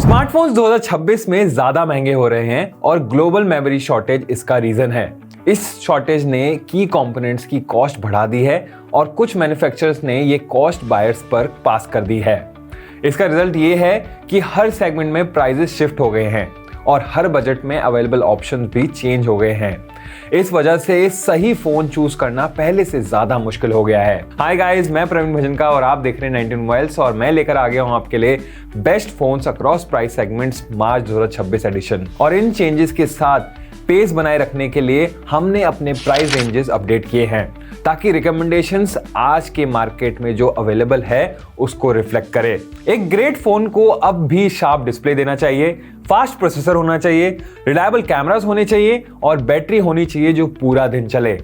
Smartphones 2026 में ज्यादा महंगे हो रहे हैं और ग्लोबल मेमोरी शॉर्टेज इसका रीजन है। इस शॉर्टेज ने की कंपोनेंट्स की कॉस्ट बढ़ा दी है और कुछ मैन्युफैक्चरर्स ने ये कॉस्ट बायर्स पर पास कर दी है। इसका रिजल्ट ये है कि हर सेगमेंट में प्राइसेस शिफ्ट हो गए हैं और हर बजट में अवेलेबल ऑप्शंस भी चेंज हो गए हैं। इस वजह से सही फोन चूज करना पहले से ज्यादा मुश्किल हो गया है। हाय गाइस, मैं प्रवीण भजनका और आप देख रहे हैं 19 मोबाइल्स और मैं लेकर आ गया हूं आपके लिए best phones across price segments March 2026 edition. और इन चेंजेस के साथ पेस बनाए रखने के लिए हमने अपने प्राइस रेंजेस अपडेट किए हैं ताकि रिकमेंडेशंस आज के मार्केट में जो अवेलेबल है उसको रिफ्लेक्ट करे। एक ग्रेट फोन को अब भी शार्प डिस्प्ले देना चाहिए, फास्ट प्रोसेसर होना चाहिए, रिलायबल कैमरास होने चाहिए और बैटरी होनी चाहिए जो पूरा दिन चले।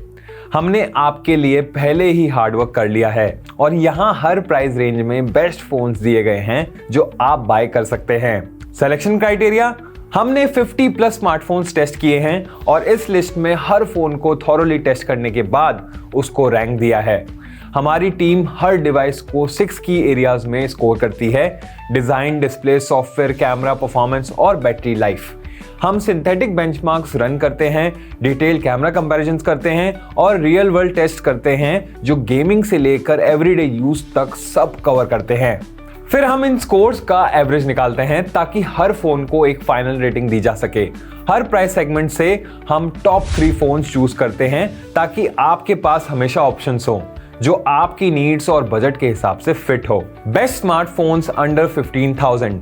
हमने आपके लिए पहले ही हार्डवर्क कर लिया है और यहाँ हर प्राइस रेंज में बेस्ट फोन्स दिए गए हैं जो आप बाय कर सकते हैं। सिलेक्शन क्राइटेरिया, हमने 50 प्लस स्मार्टफोन्स टेस्ट किए हैं और इस लिस्ट में हर फोन को थॉरोली टेस्ट करने के बाद उसको रैंक दिया है। हमारी टीम हर डिवाइस को 6 की एरियाज में स्कोर करती है: design, display, software, camera performance और बैटरी लाइफ। हम सिंथेटिक बेंचमार्क्स रन करते हैं, डिटेल कैमरा कंपैरिजंस करते हैं और रियल वर्ल्ड टेस्ट करते हैं जो गेमिंग से लेकर एवरीडे यूज तक सब कवर करते हैं। फिर हम इन स्कोर्स का एवरेज निकालते हैं ताकि हर फोन को एक फाइनल रेटिंग दी जा सके। हर प्राइस सेगमेंट से हम टॉप 3 फोन्स चूज करते हैं ताकि आपके पास हमेशा ऑप्शंस हो जो आपकी नीड्स और बजट के हिसाब से फिट हो। Best smartphones under 15,000।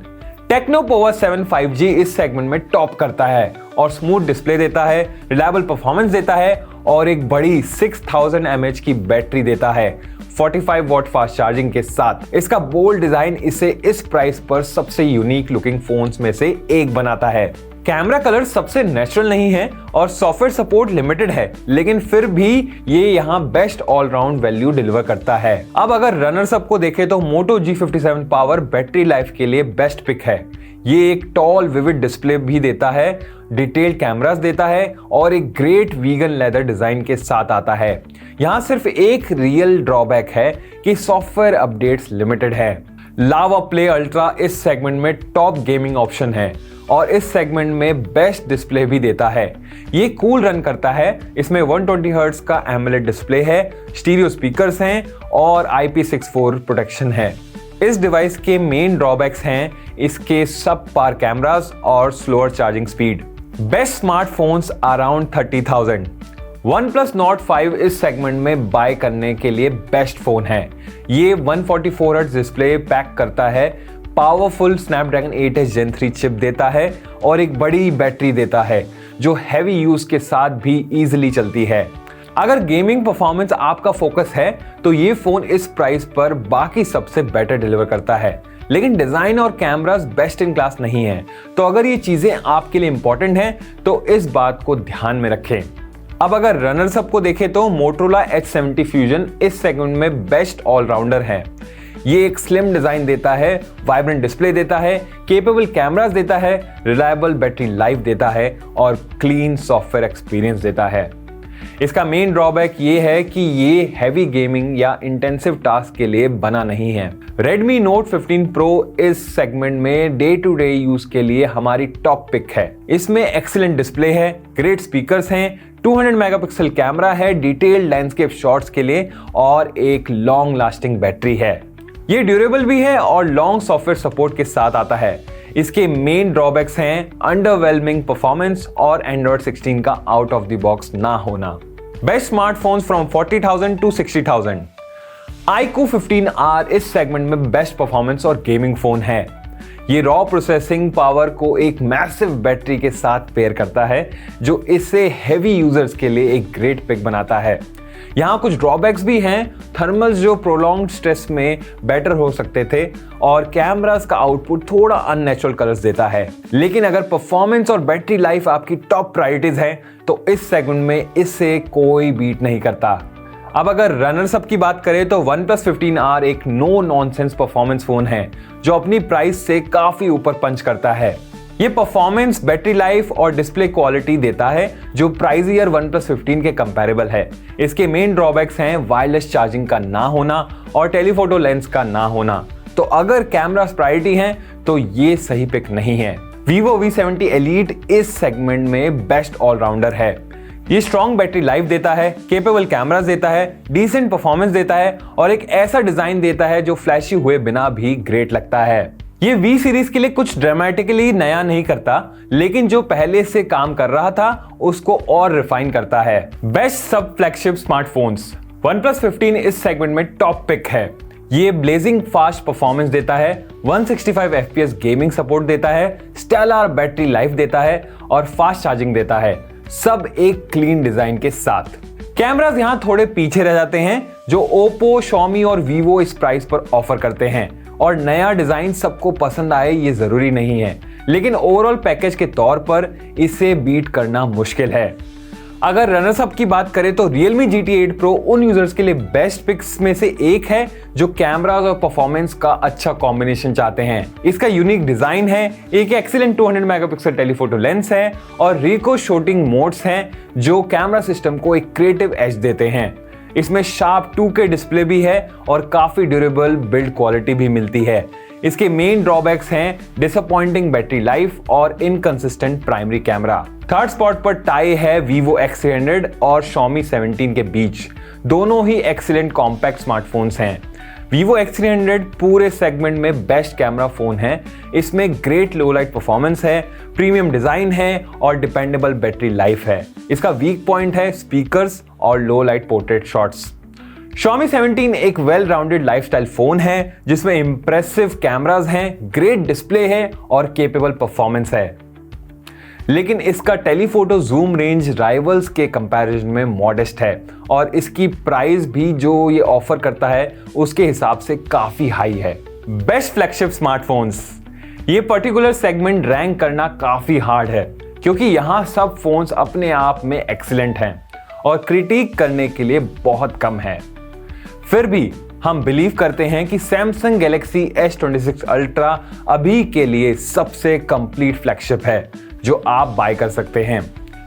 Tecno Pova 7 5G इस सेगमेंट में टॉप करता है और स्मूथ डिस्प्ले देता है, रिलायबल परफॉर्मेंस देता है और एक बड़ी 6000 mAh की बैटरी देता है 45 वॉट फास्ट चार्जिंग के साथ। इसका बोल्ड डिजाइन इसे इस प्राइस पर सबसे यूनिक लुकिंग फोन्स में से एक बनाता है। कैमरा कलर सबसे नेचुरल नहीं है और सॉफ्टवेयर सपोर्ट लिमिटेड है, लेकिन फिर भी ये यहाँ बेस्ट ऑलराउंड वैल्यू डिलीवर करता है। अब अगर रनर्स अप को देखें तो मोटो G57 पावर बैटरी लाइफ के लिए बेस्ट पिक है। ये एक टॉल विविड डिस्प्ले भी देता है, डिटेल्ड कैमरास देता है और एक ग्रेट वीगन लेदर डिजाइन के साथ आता है। यहाँ सिर्फ एक रियल ड्रॉबैक है कि सॉफ्टवेयर अपडेट्स लिमिटेड है। लावा प्ले अल्ट्रा इस सेगमेंट में टॉप गेमिंग ऑप्शन है और इस सेगमेंट में बेस्ट डिस्प्ले भी देता है। ये कूल रन करता है, इसमें 120 हर्ट्ज का एमोलेड डिस्प्ले है, स्टीरियो स्पीकर्स हैं और IP64 प्रोटेक्शन है। इस डिवाइस के मेन ड्रॉबैक्स हैं इसके सब पार कैमरास और slower charging speed. Best smartphones around 30,000। OnePlus Nord 5 इस सेगमेंट में बाय करने के लिए बेस्ट फोन है। ये 144 हर्ट्ज डिस्प्ले पैक करता है, powerful Snapdragon 8H Gen 3 chip देता है और एक बड़ी बैटरी देता है जो हैवी यूज के साथ भी इजीली चलती है। अगर गेमिंग परफॉर्मेंस आपका फोकस है तो ये फोन इस प्राइस पर बाकी सबसे बेटर डिलीवर करता है, लेकिन डिजाइन और कैमरास बेस्ट इन क्लास नहीं है। तो अगर ये चीजें आपके लिए इंपॉर्टेंट हैं तो इस बात को ध्यान में रखें। अब अगर रनर्स अप को देखें तो मोटोरोला H70 फ्यूजन इस सेगमेंट में बेस्ट ऑलराउंडर है। ये एक स्लिम डिजाइन देता है, वाइब्रेंट डिस्प्ले देता है, केपेबल कैमरास देता है, रिलायबल बैटरी लाइफ देता है और क्लीन सॉफ्टवेयर एक्सपीरियंस देता है। इसका मेन ड्रॉबैक ये है कि ये हैवी गेमिंग या इंटेंसिव टास्क के लिए बना नहीं है। Redmi Note 15 Pro इस सेगमेंट में डे टू डे यूज के लिए हमारी टॉप पिक है। इसमें एक्सीलेंट डिस्प्ले है, ग्रेट स्पीकर्स हैं, 200 मेगापिक्सल कैमरा है डिटेल्ड लैंडस्केप शॉट्स के लिए और एक लॉन्ग लास्टिंग बैटरी है। ये ड्यूरेबल भी है और लॉन्ग सॉफ्टवेयर सपोर्ट के साथ आता है। इसके मेन ड्रॉबैक्स हैं अंडरवेलमिंग परफॉर्मेंस और Android 16 का आउट ऑफ द बॉक्स ना होना। Best smartphones from 40,000 to 60,000। iQOO 15R इस सेगमेंट में बेस्ट परफॉर्मेंस और गेमिंग फोन है। ये रॉ प्रोसेसिंग पावर को एक मैसिव बैटरी के साथ पेयर करता है जो इसे हेवी यूजर्स के लिए एक ग्रेट पिक बनाता है। यहाँ कुछ ड्रॉबैक्स भी हैं, थर्मल्स जो प्रोलॉन्ग्ड स्ट्रेस में बेटर हो सकते थे और कैमरास का आउटपुट थोड़ा अननेचुरल कलर्स देता है। लेकिन अगर परफॉर्मेंस और बैटरी लाइफ आपकी टॉप प्रायोरिटीज है तो इस सेगमेंट में इससे कोई बीट नहीं करता। अब अगर रनर्स अप की बात करें तो OnePlus 15R एक नो नॉनसेंस परफॉर्मेंस फोन है जो अपनी प्राइस से काफी ऊपर पंच करता है। ये परफॉर्मेंस, बैटरी लाइफ और डिस्प्ले क्वालिटी देता है जो प्राइस ईयर OnePlus 15 के कंपैरेबल है। इसके मेन ड्रॉबैक्स हैं वायरलेस चार्जिंग का ना होना और टेलीफोटो लेंस का ना होना। तो अगर कैमरास प्रायोरिटी हैं तो ये सही पिक नहीं है। Vivo V70 Elite इस सेगमेंट में बेस्ट ऑलराउंडर है। ये स्ट्रॉन्ग बैटरी लाइफ देता है, केपेबल कैमरास देता है, डिसेंट परफॉर्मेंस देता है और एक ऐसा डिजाइन देता है जो फ्लैशी हुए बिना भी ग्रेट लगता है। ये V सीरीज के लिए कुछ ड्रामेटिकली नया नहीं करता, लेकिन जो पहले से काम कर रहा था उसको और रिफाइन करता है। बेस्ट सब फ्लैगशिप स्मार्टफोन्स OnePlus 15 इस सेगमेंट में टॉप पिक है। ये ब्लेजिंग फास्ट परफॉर्मेंस देता है, 165 FPS गेमिंग सपोर्ट देता है, स्टेलर बैटरी लाइफ देता है और फास्ट चार्जिंग देता है, सब एक क्लीन डिजाइन के साथ। कैमरास यहां थोड़े पीछे रह जाते हैं जो Oppo, Xiaomi और Vivo इस प्राइस पर ऑफर करते हैं, और नया डिजाइन सबको पसंद आए ये जरूरी नहीं है, लेकिन ओवरऑल पैकेज के तौर पर इसे बीट करना मुश्किल है। अगर रनर्स अप की बात करें तो Realme GT 8 Pro उन यूजर्स के लिए बेस्ट पिक्स में से एक है जो कैमरास और परफॉर्मेंस का अच्छा कॉम्बिनेशन चाहते हैं। इसका यूनिक डिजाइन है, एक एक्सीलेंट 200 मेगापिक्सल टेलीफोटो लेंस है और रिको शूटिंग मोड्स हैं जो कैमरा सिस्टम को एक क्रिएटिव एज देते हैं। इसमें शार्प 2K डिस्प्ले भी है और काफी ड्यूरेबल बिल्ड क्वालिटी भी मिलती है। इसके मेन ड्रॉबैक्स हैं डिसअपॉइंटिंग बैटरी लाइफ और inconsistent primary camera. Third spot पर टाई है Vivo X300 और Xiaomi 17 के बीच। दोनों ही एक्सीलेंट कॉम्पैक्ट स्मार्टफोन्स हैं। Vivo X300 पूरे सेगमेंट में बेस्ट कैमरा फोन है। इसमें ग्रेट लो लाइट परफॉर्मेंस है, प्रीमियम डिजाइन है और डिपेंडेबल बैटरी लाइफ है। इसका वीक पॉइंट है स्पीकर्स और लो लाइट पोर्ट्रेट शॉट्स। Xiaomi 17 एक वेल राउंडेड लाइफस्टाइल फोन है जिसमें इंप्रेसिव कैमरास हैं, ग्रेट डिस्प्ले है और केपेबल परफॉर्मेंस है, लेकिन इसका टेलीफोटो जूम रेंज राइवल्स के कंपैरिजन में मॉडेस्ट है और इसकी प्राइस भी जो ये ऑफर करता है उसके हिसाब से काफी हाई है। बेस्ट फ्लैगशिप स्मार्टफोन्स, ये पर्टिकुलर सेगमेंट रैंक करना काफी हार्ड है क्योंकि यहां सब फोन्स अपने आप में एक्सीलेंट हैं और क्रिटिक करने के लिए बहुत कम है। फिर भी हम बिलीव करते हैं कि Samsung Galaxy S26 Ultra अभी के लिए सबसे कंप्लीट फ्लैगशिप है जो आप बाय कर सकते हैं।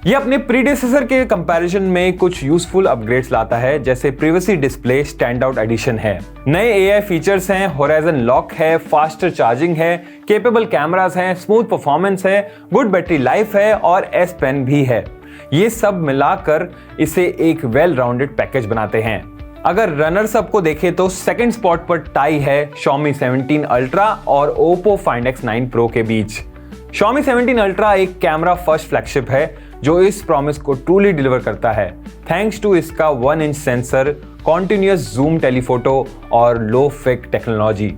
यह अपने प्रीडेसेसर के कंपैरिजन में कुछ यूजफुल अपग्रेड्स लाता है, जैसे privacy display stand out edition है, नए AI फीचर्स हैं, होराइजन लॉक है, फास्टर चार्जिंग है, केपेबल कैमरास हैं, स्मूथ परफॉर्मेंस है, गुड बैटरी लाइफ है और S Pen भी है। ये सब मिलाकर इसे एक वेल राउंडेड पैकेज बनाते हैं। अगर रनर्स अप को देखें तो सेकंड स्पॉट पर टाई है Xiaomi 17 Ultra और Oppo Find X9 Pro के बीच। Xiaomi 17 Ultra एक कैमरा फर्स्ट फ्लैगशिप है जो इस प्रॉमिस को ट्रूली डिलीवर करता है, थैंक्स टू इसका 1 inch sensor, continuous zoom telephoto और लो फिक टेक्नोलॉजी।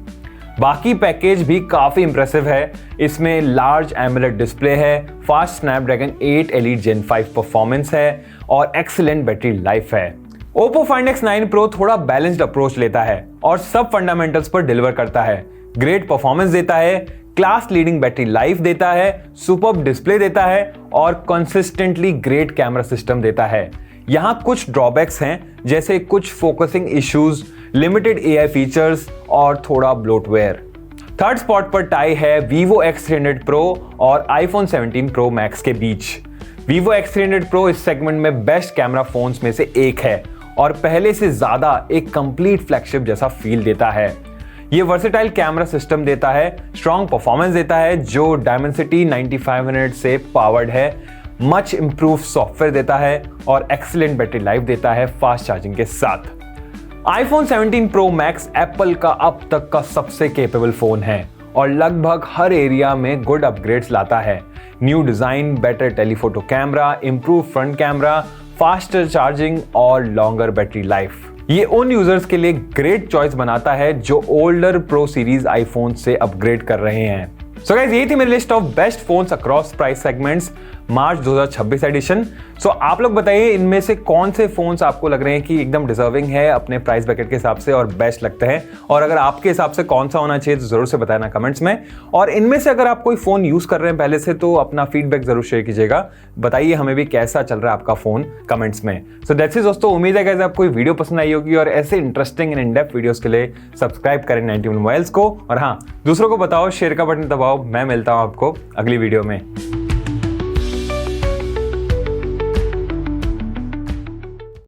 बाकी पैकेज भी काफी इंप्रेसिव है। इसमें लार्ज एमोलेड डिस्प्ले है, fast Snapdragon 8 Elite Gen 5 performance है और एक्सीलेंट बैटरी लाइफ है। Oppo Find X9 Pro थोड़ा बैलेंस्ड अप्रोच लेता है और सब फंडामेंटल्स पर डिलीवर करता है। ग्रेट परफॉर्मेंस देता है, क्लास लीडिंग बैटरी लाइफ देता है, सुपर्ब डिस्प्ले देता है और कंसिस्टेंटली ग्रेट कैमरा सिस्टम देता है। यहाँ कुछ ड्रॉबैक्स हैं जैसे कुछ focusing issues, limited AI features और थोड़ा ब्लोटवेयर। थर्ड स्पॉट पर टाई है Vivo X300 Pro और iPhone 17 Pro Max के बीच। Vivo X300 Pro इस सेगमेंट में बेस्ट कैमरा फोन्स में से एक है और पहले से ज्यादा एक कंप्लीट फ्लैगशिप जैसा फील देता है। ये वर्सेटाइल कैमरा सिस्टम देता है, स्ट्रॉन्ग परफॉर्मेंस देता है जो Dimensity 9500 से पावर्ड है, मच इंप्रूव सॉफ्टवेयर देता है और एक्सीलेंट बैटरी लाइफ देता है फास्ट चार्जिंग के साथ। iPhone 17 Pro Max एप्पल का अब तक का सबसे केपेबल फोन है और लगभग हर एरिया में गुड अपग्रेड्स लाता है। New design, better telephoto camera, improve front camera, faster charging और लॉन्गर बैटरी लाइफ। ये उन यूजर्स के लिए ग्रेट चॉइस बनाता है जो ओल्डर प्रो सीरीज आईफोन से अपग्रेड कर रहे हैं। सो गाइस, ये थी मेरी list of best phones across price segments March 2026 edition. So आप लोग बताइए इनमें से कौन से फोन्स आपको लग रहे हैं कि एकदम डिजर्विंग है अपने प्राइस ब्रैकेट के हिसाब से और बेस्ट लगते हैं, और अगर आपके हिसाब से कौन सा होना चाहिए तो जरूर से बताना कमेंट्स में। और इनमें से अगर आप कोई फोन यूज कर रहे हैं पहले से तो अपना फीडबैक जरूर शेयर कीजिएगा, बताइए हमें भी कैसा चल रहा है आपका फोन कमेंट्स में। सो दैट्स इट दोस्तों, उम्मीद है कि आपको वीडियो पसंद आई होगी और ऐसे interesting and in depth videos के लिए सब्सक्राइब करें 91 मोबाइल्स को, और हाँ, दूसरों को बताओ, शेयर का बटन दबाओ। मैं मिलता हूं आपको अगली वीडियो में।